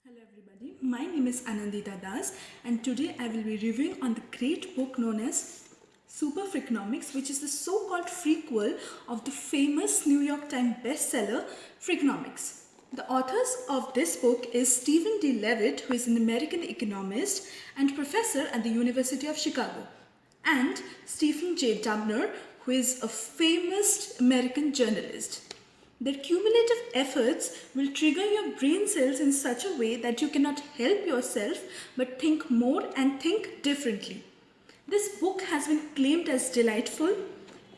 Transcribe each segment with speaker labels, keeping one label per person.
Speaker 1: Hello everybody, my name is Anindita Das and today I will be reviewing on the great book known as Super Freakonomics, which is the so-called prequel of the famous New York Times bestseller Freakonomics. The authors of this book is Stephen D. Levitt, who is an American economist and professor at the University of Chicago, and Stephen J. Dubner, who is a famous American journalist. Their cumulative efforts will trigger your brain cells in such a way that you cannot help yourself but think more and think differently. This book has been claimed as delightful,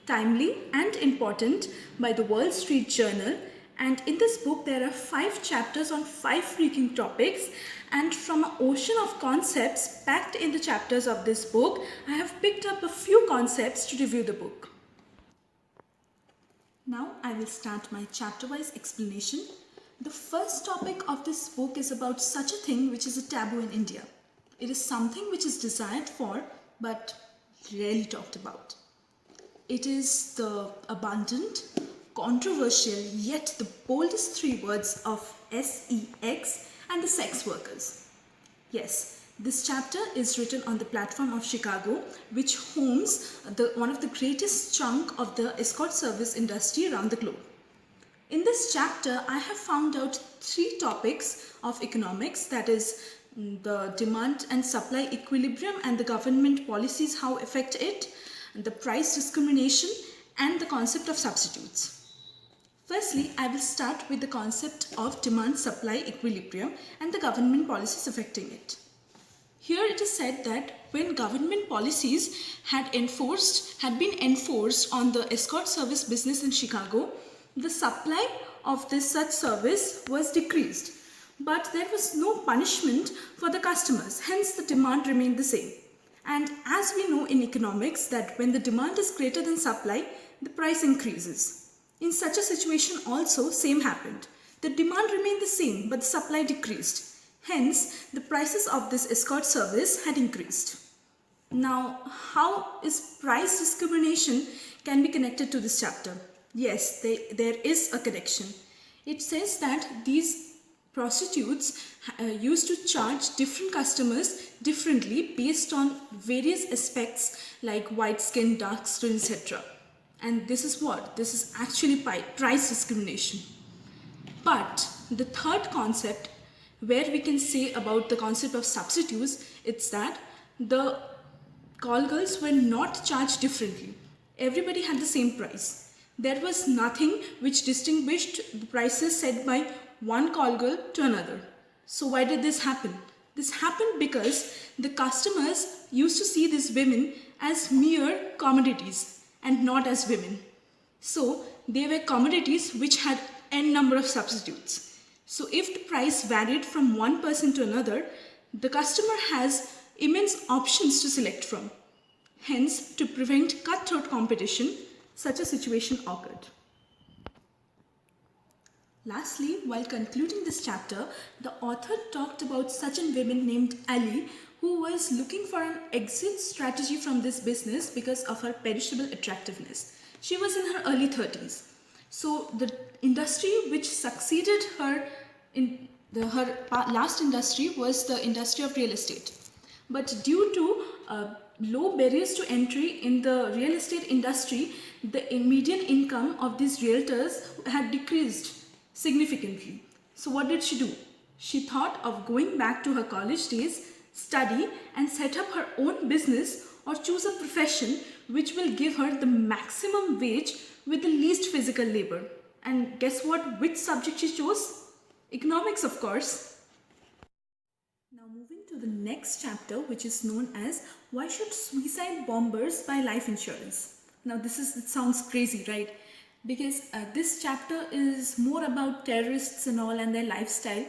Speaker 1: timely and important by the Wall Street Journal, and in this book there are 5 chapters on 5 freaking topics, and from an ocean of concepts packed in the chapters of this book, I have picked up a few concepts to review the book. Now I will start my chapter-wise explanation. The first topic of this book is about such a thing which is a taboo in India. It is something which is desired for but rarely talked about. It is the abundant, controversial yet the boldest 3 words of sex and the sex workers. Yes, this chapter is written on the platform of Chicago, which homes one of the greatest chunk of the escort service industry around the globe. In this chapter, I have found out 3 topics of economics, that is the demand and supply equilibrium and the government policies, how affect it, the price discrimination and the concept of substitutes. Firstly, I will start with the concept of demand-supply equilibrium and the government policies affecting it. Here it is said that when government policies had been enforced on the escort service business in Chicago, the supply of such service was decreased. But there was no punishment for the customers, hence the demand remained the same. And as we know in economics that when the demand is greater than supply, the price increases. In such a situation also same happened. The demand remained the same but the supply decreased. Hence, the prices of this escort service had increased. Now, how is price discrimination can be connected to this chapter? Yes, there is a connection. It says that these prostitutes used to charge different customers differently based on various aspects like white skin, dark skin, etc. And this is what? This is actually price discrimination. But the third concept where we can say about the concept of substitutes, it's that the call girls were not charged differently. Everybody had the same price. There was nothing which distinguished the prices set by one call girl to another. So why did this happen? This happened because the customers used to see these women as mere commodities and not as women. So they were commodities which had n number of substitutes. So if the price varied from one person to another, the customer has immense options to select from. Hence, to prevent cutthroat competition, such a situation occurred. Lastly, while concluding this chapter, the author talked about such a woman named Ali, who was looking for an exit strategy from this business because of her perishable attractiveness. She was in her early 30s. So the industry which succeeded her in her last industry was the industry of real estate. But due to low barriers to entry in the real estate industry, the median income of these realtors had decreased significantly. So what did she do? She thought of going back to her college days, study and set up her own business or choose a profession which will give her the maximum wage with the least physical labor. And guess what? Which subject she chose? Economics, of course. Now moving to the next chapter, which is known as Why Should Suicide Bombers Buy Life Insurance? Now it sounds crazy, right? Because this chapter is more about terrorists and all and their lifestyle.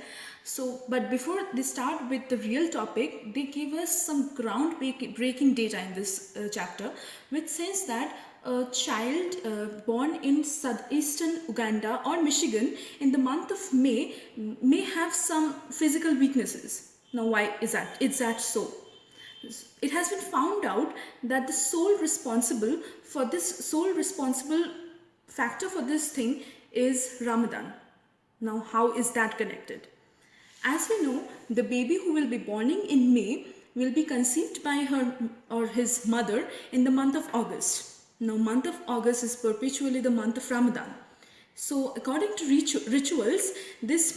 Speaker 1: But before they start with the real topic, they give us some ground-breaking data in this chapter, which says that a child born in southeastern Uganda or Michigan in the month of May may have some physical weaknesses. Now why is that? Is that so? It has been found out that the sole responsible factor for this thing is Ramadan. Now how is that connected? As we know, the baby who will be born in May will be conceived by her or his mother in the month of August. Now, month of August is perpetually the month of Ramadan. So, according to rituals, this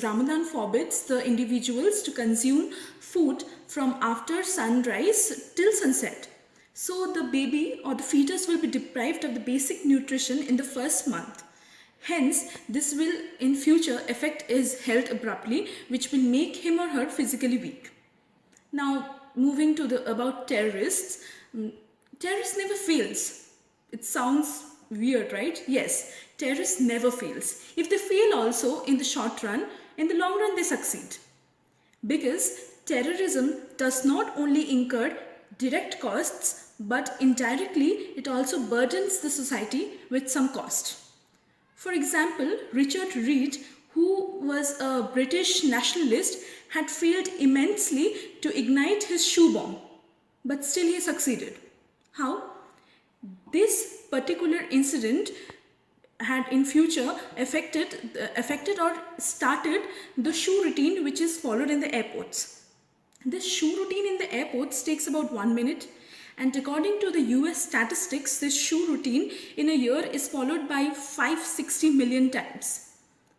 Speaker 1: Ramadan forbids the individuals to consume food from after sunrise till sunset. So, the baby or the fetus will be deprived of the basic nutrition in the first month. Hence, this will in future affect his health abruptly, which will make him or her physically weak. Now, moving to about terrorists. Terrorists never fails. It sounds weird, right? Yes, terrorists never fails. If they fail also in the short run, in the long run they succeed. Because terrorism does not only incur direct costs, but indirectly it also burdens the society with some cost. For example, Richard Reed, who was a British nationalist, had failed immensely to ignite his shoe bomb, but still he succeeded. How? This particular incident had in future affected or started the shoe routine which is followed in the airports. This shoe routine in the airports takes about 1 minute, and according to the US statistics, this shoe routine in a year is followed by 560 million times.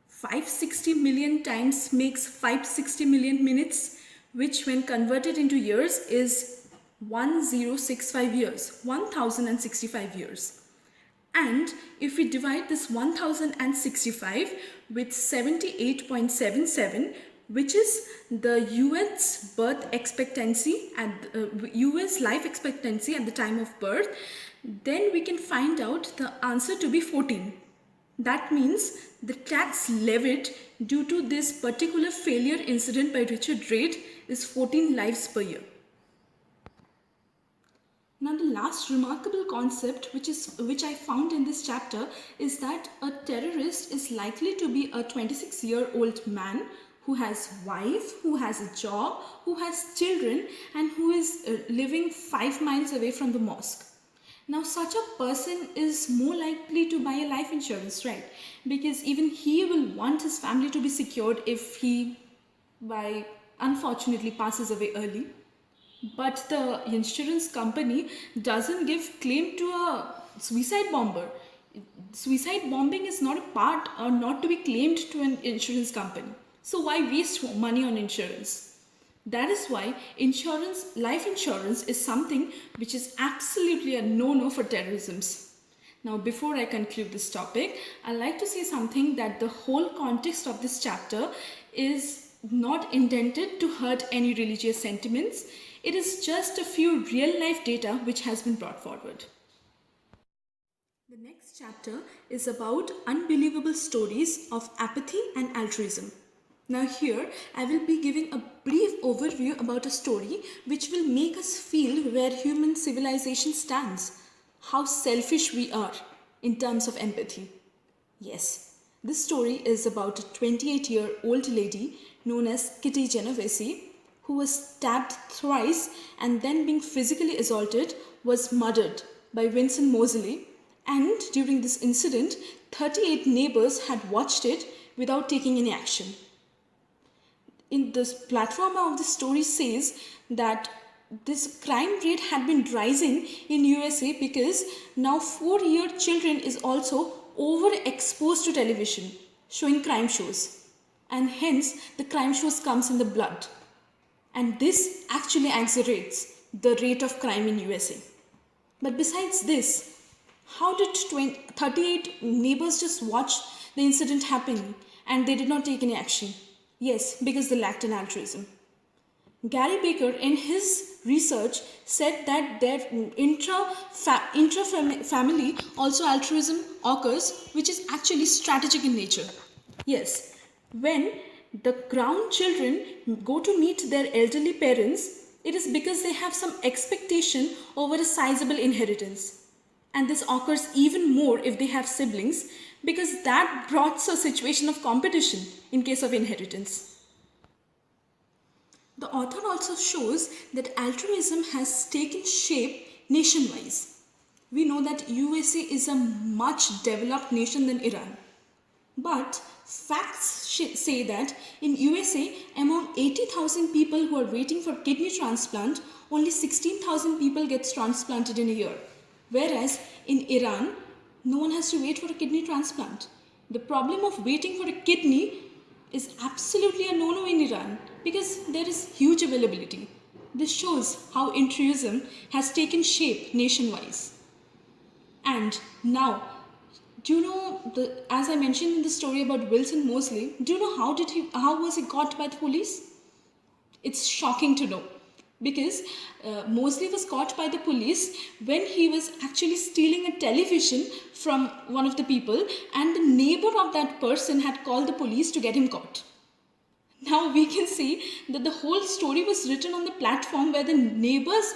Speaker 1: 560 million times makes 560 million minutes, which when converted into years is 1065 years, 1065 years. And if we divide this 1065 with 78.77, which is the US birth expectancy and US life expectancy at the time of birth, then we can find out the answer to be 14. That means the tax levied due to this particular failure incident by Richard Reid is 14 lives per year. Now, the last remarkable concept which I found in this chapter is that a terrorist is likely to be a 26-year-old man who has wife, who has a job, who has children, and who is living 5 miles away from the mosque. Now, such a person is more likely to buy a life insurance, right? Because even he will want his family to be secured if he, unfortunately, passes away early. But the insurance company doesn't give claim to a suicide bomber. Suicide bombing is not a part or not to be claimed to an insurance company. So why waste money on insurance? That is why life insurance is something which is absolutely a no-no for terrorisms. Now, before I conclude this topic, I'd like to say something that the whole context of this chapter is not intended to hurt any religious sentiments. It is just a few real-life data which has been brought forward. The next chapter is about unbelievable stories of apathy and altruism. Now here, I will be giving a brief overview about a story which will make us feel where human civilization stands, how selfish we are in terms of empathy. Yes, this story is about a 28-year-old lady known as Kitty Genovese, who was stabbed thrice and then being physically assaulted, was murdered by Vincent Moseley, and during this incident, 38 neighbors had watched it without taking any action. In this platform of the story says that this crime rate had been rising in USA because now 4-year children is also overexposed to television, showing crime shows, and hence the crime shows comes in the blood. And this actually accelerates the rate of crime in USA. But besides this, how did 38 neighbors just watch the incident happen and they did not take any action? Yes, because they lacked in altruism. Gary Baker in his research said that their intra-family also altruism occurs, which is actually strategic in nature. Yes, when the ground children go to meet their elderly parents, it is because they have some expectation over a sizable inheritance. And this occurs even more if they have siblings, because that brought a situation of competition in case of inheritance. The author also shows that altruism has taken shape nationwide. We know that USA is a much developed nation than Iran. But facts say that in USA, among 80,000 people who are waiting for kidney transplant, only 16,000 people gets transplanted in a year. Whereas in Iran, no one has to wait for a kidney transplant. The problem of waiting for a kidney is absolutely a no-no in Iran because there is huge availability. This shows how altruism has taken shape nationwide. And now, do you know, as I mentioned in the story about Wilson Moseley, do you know how was he caught by the police? It's shocking to know because Moseley was caught by the police when he was actually stealing a television from one of the people, and the neighbor of that person had called the police to get him caught. Now we can see that the whole story was written on the platform where the neighbor's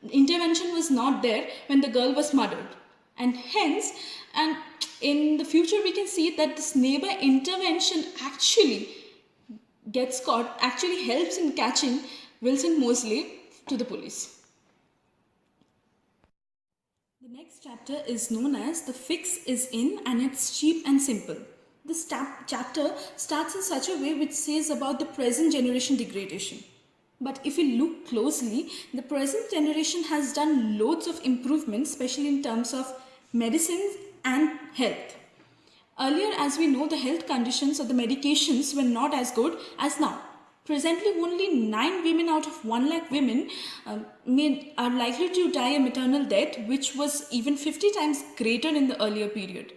Speaker 1: intervention was not there when the girl was murdered. And hence, and in the future we can see that this neighbor intervention actually gets caught, actually helps in catching Wilson Moseley to the police. The next chapter is known as The Fix is In and It's Cheap and Simple. This chapter starts in such a way which says about the present generation degradation. But if you look closely, the present generation has done loads of improvements, especially in terms of medicines and health. Earlier, as we know, the health conditions or the medications were not as good as now. Presently, only 9 women out of 1 lakh women are likely to die a maternal death, which was even 50 times greater in the earlier period.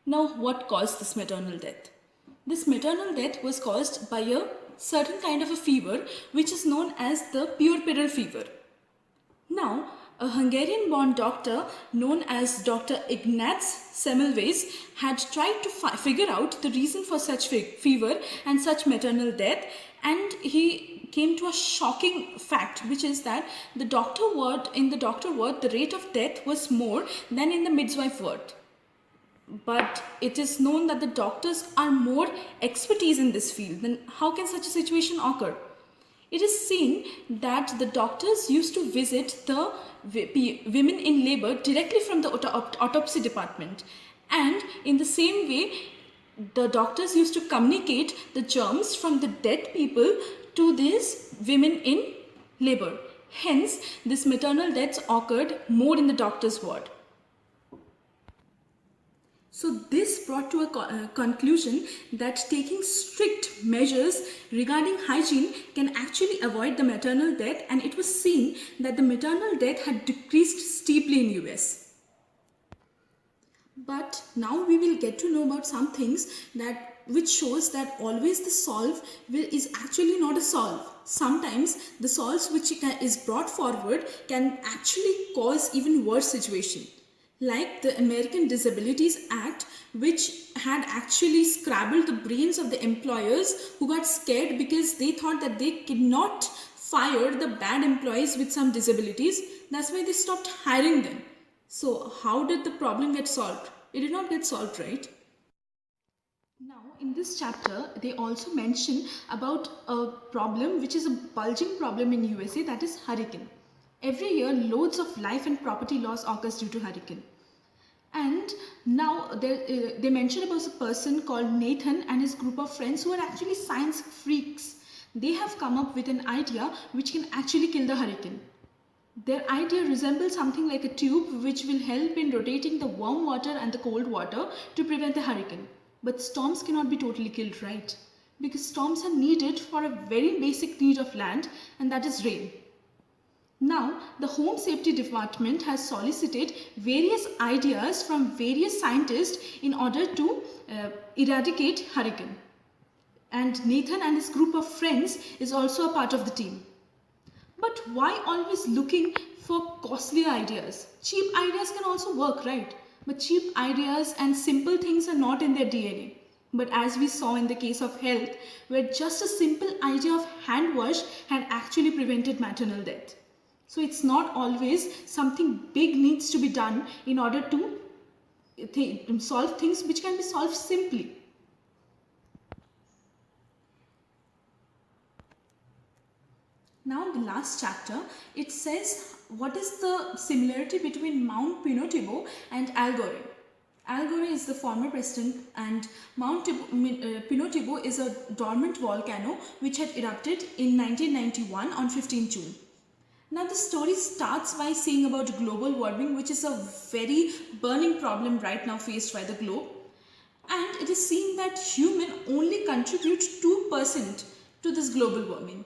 Speaker 1: Now, what caused this maternal death? This maternal death was caused by a certain kind of a fever, which is known as the puerperal fever. Now, a Hungarian-born doctor known as Dr. Ignaz Semmelweis had tried to figure out the reason for such fever and such maternal death, and he came to a shocking fact, which is that in the doctor ward, the rate of death was more than in the midwife ward. But it is known that the doctors are more expertise in this field. Then how can such a situation occur? It is seen that the doctors used to visit the women in labor directly from the autopsy department, and in the same way the doctors used to communicate the germs from the dead people to these women in labor. Hence, this maternal deaths occurred more in the doctor's ward. So this brought to a conclusion that taking strict measures regarding hygiene can actually avoid the maternal death, and it was seen that the maternal death had decreased steeply in US. But now we will get to know about some things which shows that always the solve is actually not a solve. Sometimes the solves which is brought forward can actually cause even worse situation. Like the American Disabilities Act, which had actually scrabbled the brains of the employers who got scared because they thought that they could not fire the bad employees with some disabilities. That's why they stopped hiring them. So how did the problem get solved? It did not get solved, right? Now in this chapter, they also mention about a problem which is a bulging problem in USA, that is hurricane. Every year, loads of life and property loss occurs due to hurricane. And now they mention about a person called Nathan and his group of friends who are actually science freaks. They have come up with an idea which can actually kill the hurricane. Their idea resembles something like a tube which will help in rotating the warm water and the cold water to prevent the hurricane. But storms cannot be totally killed, right? Because storms are needed for a very basic need of land, and that is rain. Now, the Home Safety Department has solicited various ideas from various scientists in order to eradicate hurricane. And Nathan and his group of friends is also a part of the team. But why always looking for costly ideas? Cheap ideas can also work, right? But cheap ideas and simple things are not in their DNA. But as we saw in the case of health, where just a simple idea of hand wash had actually prevented maternal death. So it's not always something big needs to be done in order to solve things which can be solved simply. Now in the last chapter, it says what is the similarity between Mount Pinatubo and Al Gore. Al Gore is the former president, and Mount Pinatubo is a dormant volcano which had erupted in 1991 on 15 June. Now the story starts by saying about global warming, which is a very burning problem right now faced by the globe. And it is seen that human only contribute 2% to this global warming.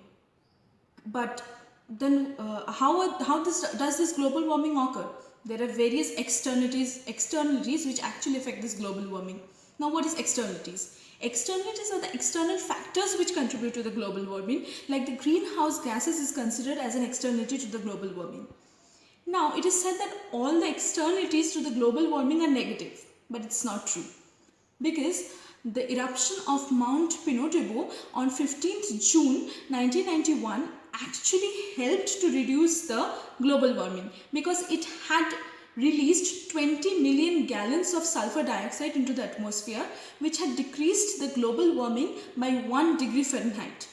Speaker 1: But then how does this global warming occur? There are various externalities which actually affect this global warming. Now what is externalities? Externalities are the external factors which contribute to the global warming, like the greenhouse gases is considered as an externality to the global warming. Now it is said that all the externalities to the global warming are negative, but it's not true. Because the eruption of Mount Pinatubo on 15th June 1991 actually helped to reduce the global warming, because it had released 20 million gallons of sulfur dioxide into the atmosphere, which had decreased the global warming by 1 degree Fahrenheit.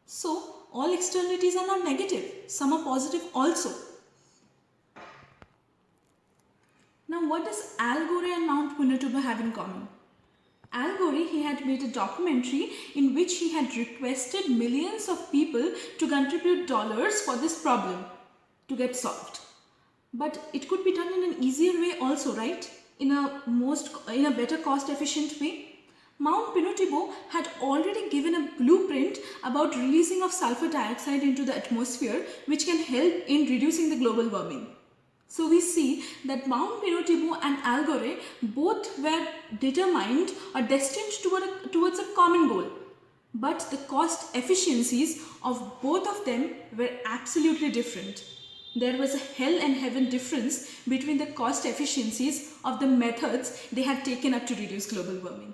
Speaker 1: So all externalities are not negative, some are positive also. Now what does Al Gore and Mount Pinatubo have in common? Al Gore, he had made a documentary in which he had requested millions of people to contribute dollars for this problem to get solved. But it could be done in an easier way also, right? In a better cost efficient way. Mount Pinatubo had already given a blueprint about releasing of sulfur dioxide into the atmosphere, which can help in reducing the global warming. So we see that Mount Pinatubo and Al Gore both were determined or destined towards a common goal. But the cost efficiencies of both of them were absolutely different. There was a hell and heaven difference between the cost efficiencies of the methods they had taken up to reduce global warming.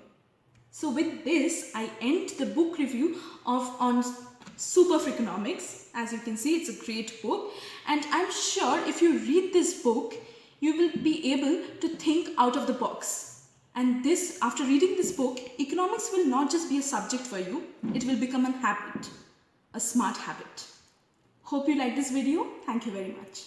Speaker 1: So with this, I end the book review on Super Freakonomics. As you can see, it's a great book, and I'm sure if you read this book, you will be able to think out of the box. And this, after reading this book, economics will not just be a subject for you, it will become a habit, a smart habit. Hope you like this video. Thank you very much.